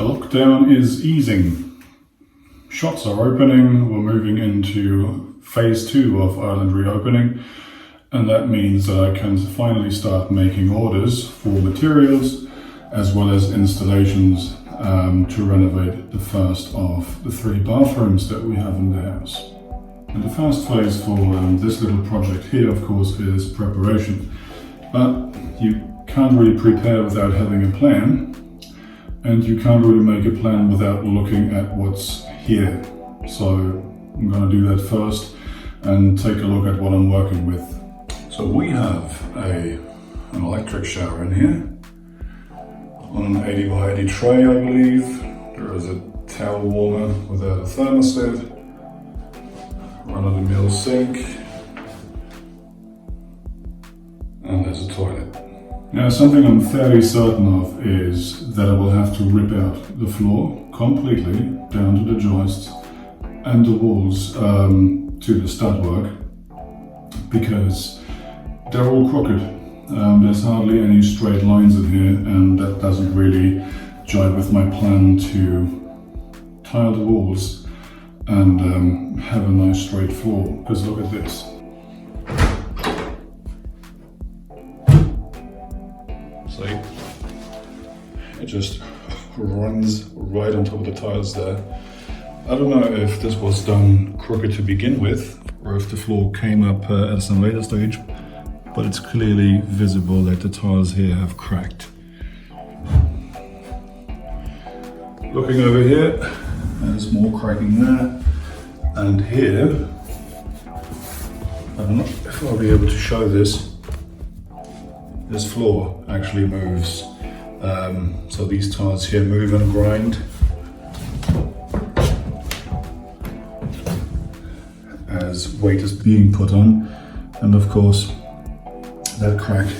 The lockdown is easing. Shops are opening. We're moving into phase 2 of island reopening, and that means that I can finally start making orders for materials as well as installations to renovate the first of the 3 bathrooms that we have in the house. And the first phase for this little project here, of course, is preparation. But you can't really prepare without having a plan, and you can't really make a plan without looking at what's here. So I'm going to do that first and take a look at what I'm working with. So we have an electric shower in here on an 80 by 80 tray, I believe. There is a towel warmer without a thermostat, run-of-the-mill sink, and there's a toilet. Now, something I'm fairly certain of is that I will have to rip out the floor completely down to the joists and the walls to the stud-work, because they're all crooked. There's hardly any straight lines in here, and that doesn't really jive with my plan to tile the walls and have a nice straight floor. Because look at this. See? It just runs right on top of the tiles there. I don't know if this was done crooked to begin with, or if the floor came up at some later stage, but it's clearly visible that the tiles here have cracked. Looking over here, there's more cracking there, and here, I don't know if I'll be able to show this. This floor actually moves, so these tiles here move and grind as weight is being put on, and of course that crack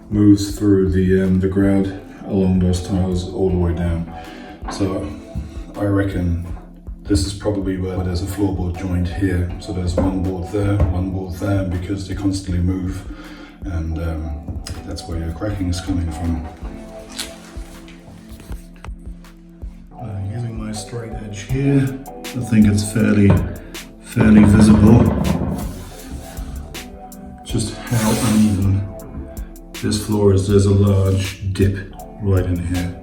moves through the grout along those tiles all the way down. So I reckon this is probably where there's a floorboard joint here. So there's one board there, because they constantly move, and that's where your cracking is coming from. Using my straight edge here, I think it's fairly visible just how uneven this floor is. There's a large dip right in here.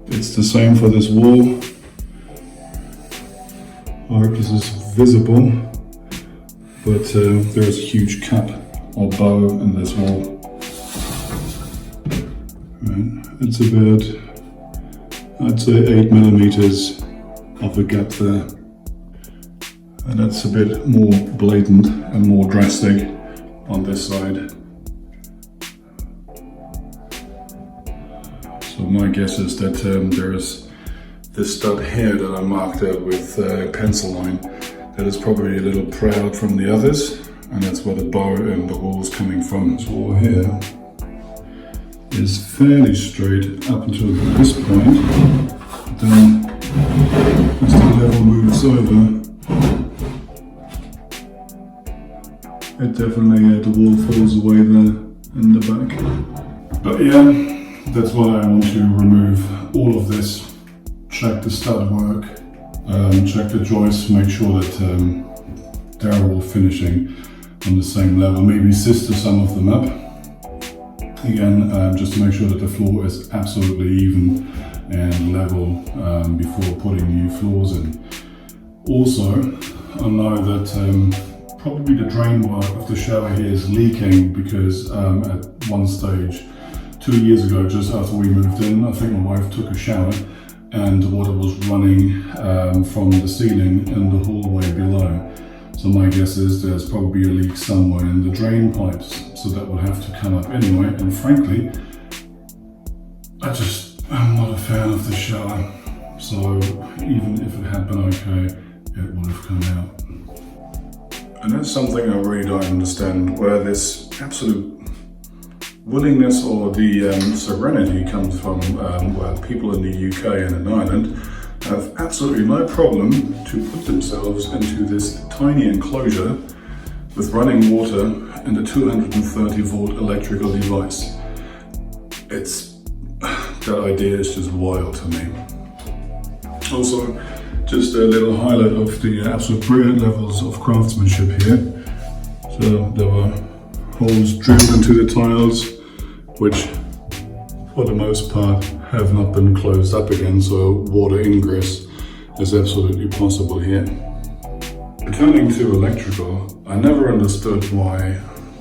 It's the same for this wall. I hope this is visible, but there's a huge cap or bow in this wall. Right. It's about, I'd say, 8 millimeters of a gap there. And that's a bit more blatant and more drastic on this side. So my guess is that there's this stud here that I marked out with pencil line that is probably a little proud from the others, and that's where the bow and the wall is coming from. This wall here is fairly straight up until this point. Then as the level moves over, it definitely, the wall falls away there in the back. But yeah, that's why I want to remove all of this, check the stud work, check the joists, make sure that they're all finishing on the same level, maybe sister some of them up. Again, just to make sure that the floor is absolutely even and level before putting new floors in. Also, I know that probably the drain work of the shower here is leaking, because at one stage 2 years ago, just after we moved in, I think my wife took a shower and the water was running from the ceiling in the hallway below. So my guess is there's probably a leak somewhere in the drain pipes, so that would have to come up anyway. And frankly, I'm not a fan of the shower, so even if it had been okay, it would have come out. And that's something I really don't understand, where this absolute willingness or the serenity comes from, where people in the UK and in Ireland have absolutely no problem to put themselves into this tiny enclosure with running water and a 230 volt electrical device. It's That idea is just wild to me. Also, just a little highlight of the absolute brilliant levels of craftsmanship here. So there were holes drilled into the tiles, which for the most part have not been closed up again, so water ingress is absolutely possible here. Returning to electrical, I never understood why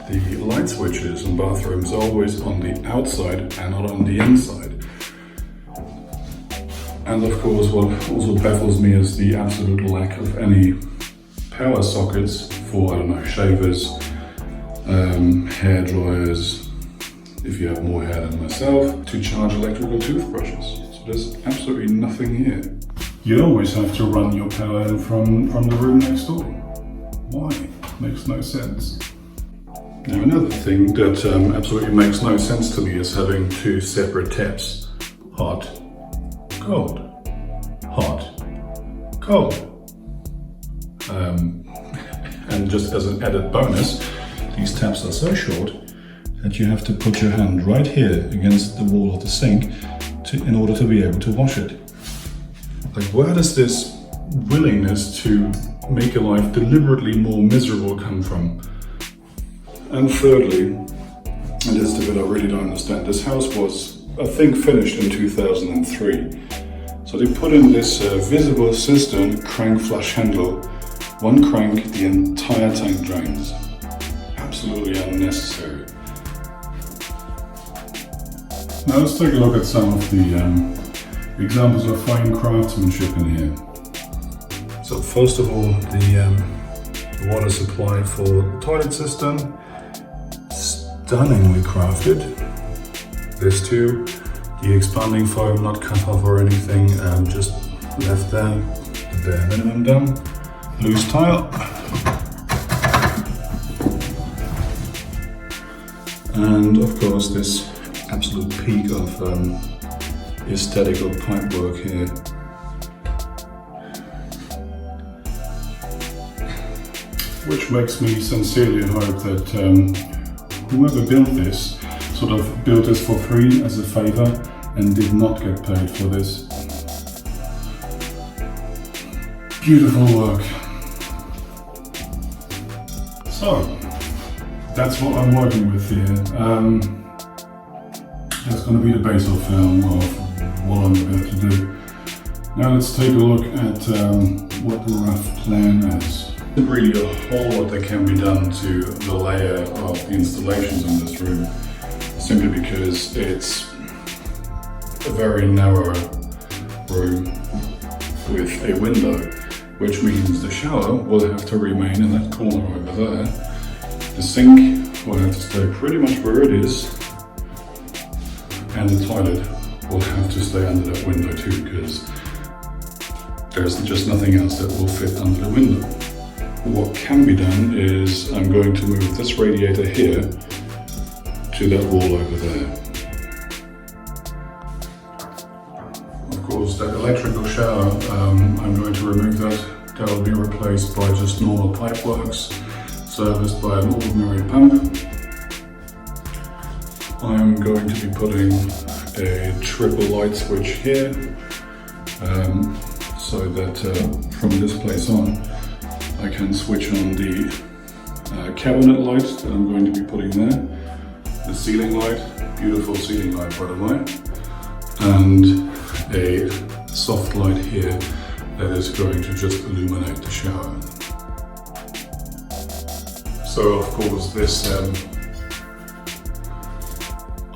the light switches in bathrooms are always on the outside and not on the inside. And of course, what also baffles me is the absolute lack of any power sockets for, I don't know, shavers, hair dryers, if you have more hair than myself, to charge electrical toothbrushes. So there's absolutely nothing here. You always have to run your power in from the room next door. Why? Makes no sense. Now another thing that absolutely makes no sense to me is having two separate taps. Hot, cold, hot, cold. And just as an added bonus, these taps are so short that you have to put your hand right here against the wall of the sink in order to be able to wash it. Like, where does this willingness to make your life deliberately more miserable come from? And thirdly, and this is the bit I really don't understand, this house was, I think, finished in 2003. So they put in this visible cistern crank flush handle. One crank, the entire tank drains. Absolutely unnecessary. Now let's take a look at some of the examples of fine craftsmanship in here. So first of all, the water supply for the toilet cistern, stunningly crafted. This too, the expanding foam not cut off or anything, just left there, the bare minimum done. Loose tile. And of course this absolute peak of aesthetical pipework here. Which makes me sincerely hope that whoever built this sort of built this for free as a favor and did not get paid for this. Beautiful work. So, that's what I'm working with here. That's going to be the basal film of what I'm about to do. Now let's take a look at what the rough plan is. There's really a whole lot that can be done to the layout of the installations in this room, simply because it's a very narrow room with a window, which means the shower will have to remain in that corner over there. The sink will have to stay pretty much where it is, and the toilet will have to stay under that window too, because there's just nothing else that will fit under the window. What can be done is I'm going to move this radiator here to that wall over there. Of course, that electrical shower, I'm going to remove that. That will be replaced by just normal pipeworks, serviced by an ordinary pump. I'm going to be putting a triple light switch here, so that from this place on I can switch on the cabinet light that I'm going to be putting there, the ceiling light, beautiful ceiling light by the way, and a soft light here that is going to just illuminate the shower. So of course this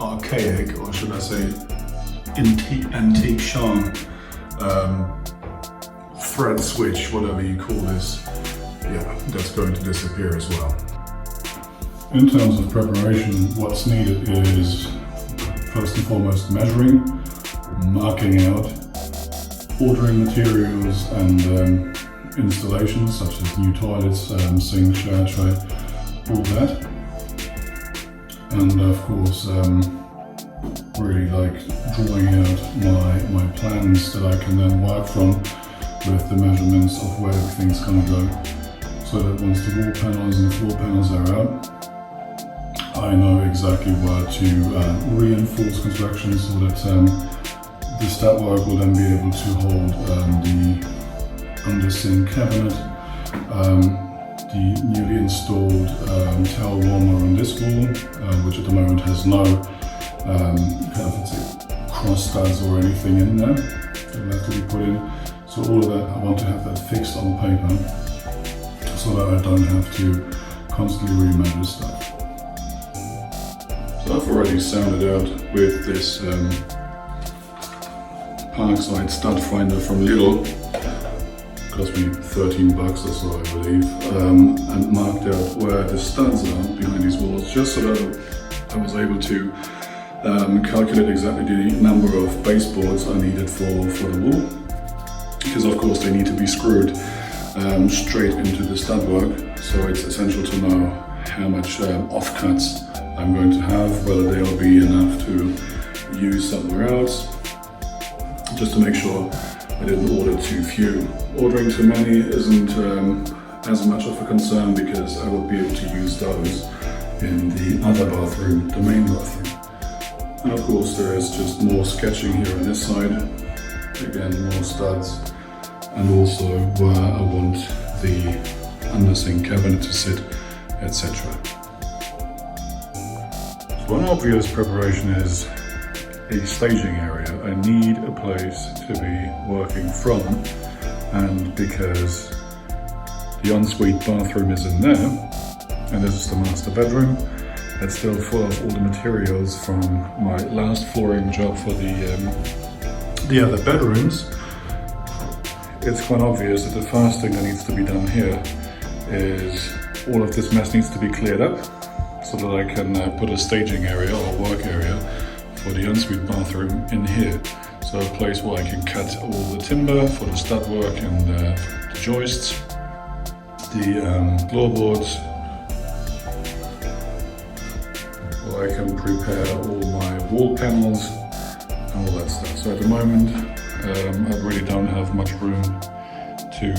archaic, or should I say antique charm thread switch, whatever you call this, yeah, that's going to disappear as well. In terms of preparation, what's needed is first and foremost measuring, marking out, ordering materials and installations such as new toilets, sink, shower tray, all that. And of course really like drawing out my plans that I can then work from with the measurements of where everything's going to go, so that once the wall panels and the floor panels are out, I know exactly where to reinforce construction so that the stud work will then be able to hold the under sink cabinet, the newly installed towel warmer on this wall, which at the moment has no cross studs or anything in there that will have to be put in. So all of that, I want to have that fixed on paper so that I don't have to constantly remeasure stuff. So I've already sounded out with this Parkside stud finder from Lidl. Cost me 13 bucks or so, I believe, and marked out where the studs are behind these walls, just so that I was able to calculate exactly the number of baseboards I needed for the wall, because of course they need to be screwed straight into the stud work, so it's essential to know how much offcuts I'm going to have, whether they'll be enough to use somewhere else, just to make sure I didn't order too few. Ordering too many isn't as much of a concern because I will be able to use those in the other bathroom, the main bathroom. And of course there is just more sketching here on this side. Again, more studs, and also where I want the under sink cabinet to sit, etc. So one obvious preparation is a staging area. I need a place to be working from, and because the ensuite bathroom is in there, and this is the master bedroom, it's still full of all the materials from my last flooring job for the other bedrooms. It's quite obvious that the first thing that needs to be done here is all of this mess needs to be cleared up so that I can put a staging area or work area for the ensuite bathroom in here. So a place where I can cut all the timber for the stud work and the joists, the floorboards, where I can prepare all my wall panels and all that stuff. So at the moment I really don't have much room to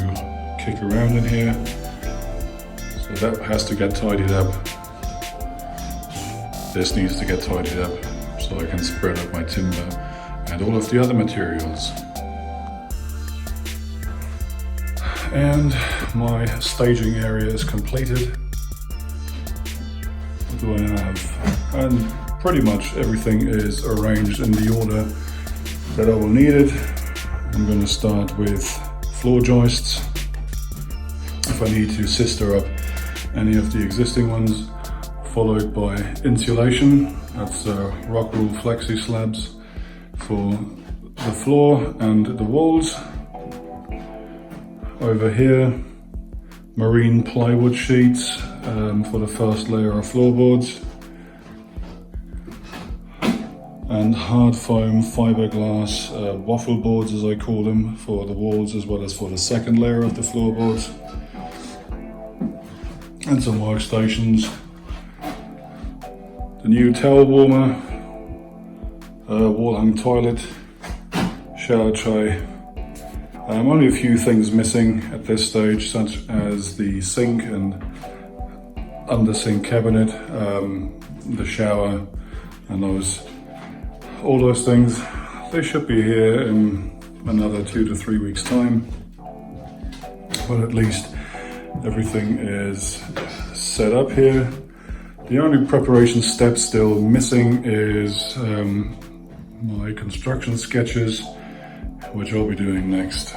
kick around in here, so that has to get tidied up. This needs to get tidied up so I can spread out my timber and all of the other materials. And my staging area is completed. What do I have? And pretty much everything is arranged in the order that I will need it. I'm going to start with floor joists. If I need to sister up any of the existing ones, followed by insulation. That's rock wool flexi slabs for the floor and the walls. Over here, marine plywood sheets for the first layer of floorboards, and hard foam fiberglass waffle boards, as I call them, for the walls as well as for the second layer of the floorboards, and some workstations. The new towel warmer, wall hung toilet, shower tray. Only a few things missing at this stage, such as the sink and under sink cabinet, the shower, and all those things. They should be here in another 2 to 3 weeks' time, but at least everything is set up here. The only preparation step still missing is my construction sketches, which I'll be doing next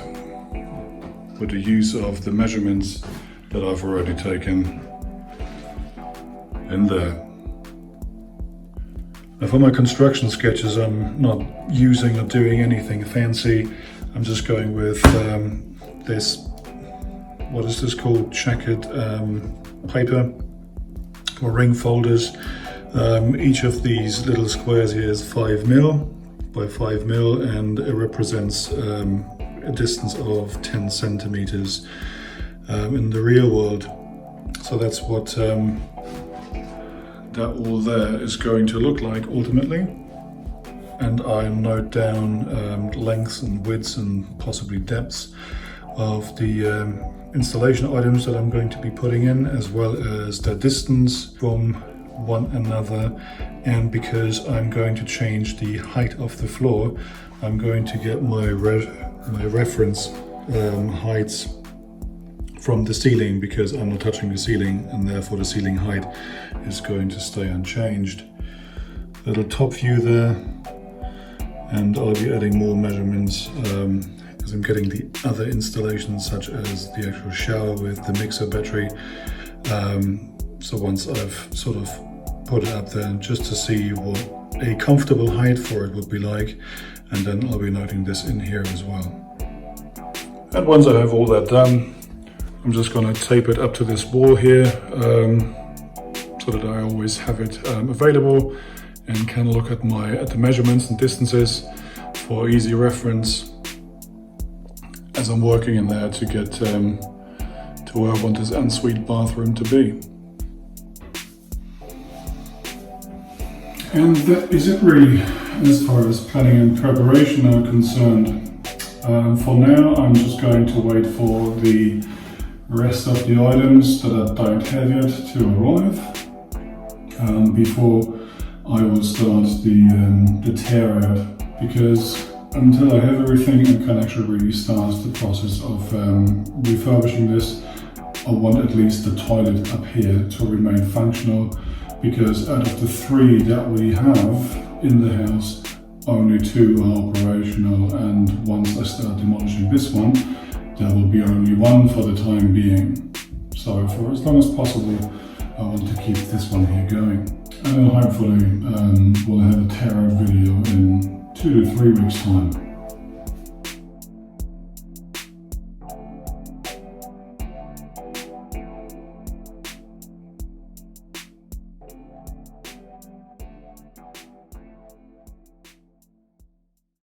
with the use of the measurements that I've already taken in there. Now for my construction sketches, I'm not using or doing anything fancy. I'm just going with this, what is this called, checkered paper or ring folders. Each of these little squares here is 5mm by 5mm, and it represents a distance of 10 centimeters in the real world. So that's what that all there is going to look like ultimately. And I note down lengths and widths and possibly depths of the installation items that I'm going to be putting in, as well as the distance from one another, and because I'm going to change the height of the floor, I'm going to get my reference heights from the ceiling, because I'm not touching the ceiling, and therefore the ceiling height is going to stay unchanged. Little top view there, and I'll be adding more measurements as I'm getting the other installations, such as the actual shower with the mixer battery. So once I've sort of put it up there, just to see what a comfortable height for it would be like, and then I'll be noting this in here as well. And once I have all that done, I'm just going to tape it up to this wall here, so that I always have it available and can look at the measurements and distances for easy reference as I'm working in there to get to where I want this ensuite bathroom to be. And that is it really, as far as planning and preparation are concerned. For now, I'm just going to wait for the rest of the items that I don't have yet to arrive before I will start the tear out, because until I have everything and can actually really start the process of refurbishing this, I want at least the toilet up here to remain functional, because out of the 3 that we have in the house, only 2 are operational, and once I start demolishing this one, there will be only 1 for the time being. So for as long as possible, I want to keep this one here going. And then hopefully we'll have a tear out video in 2 to 3 weeks time.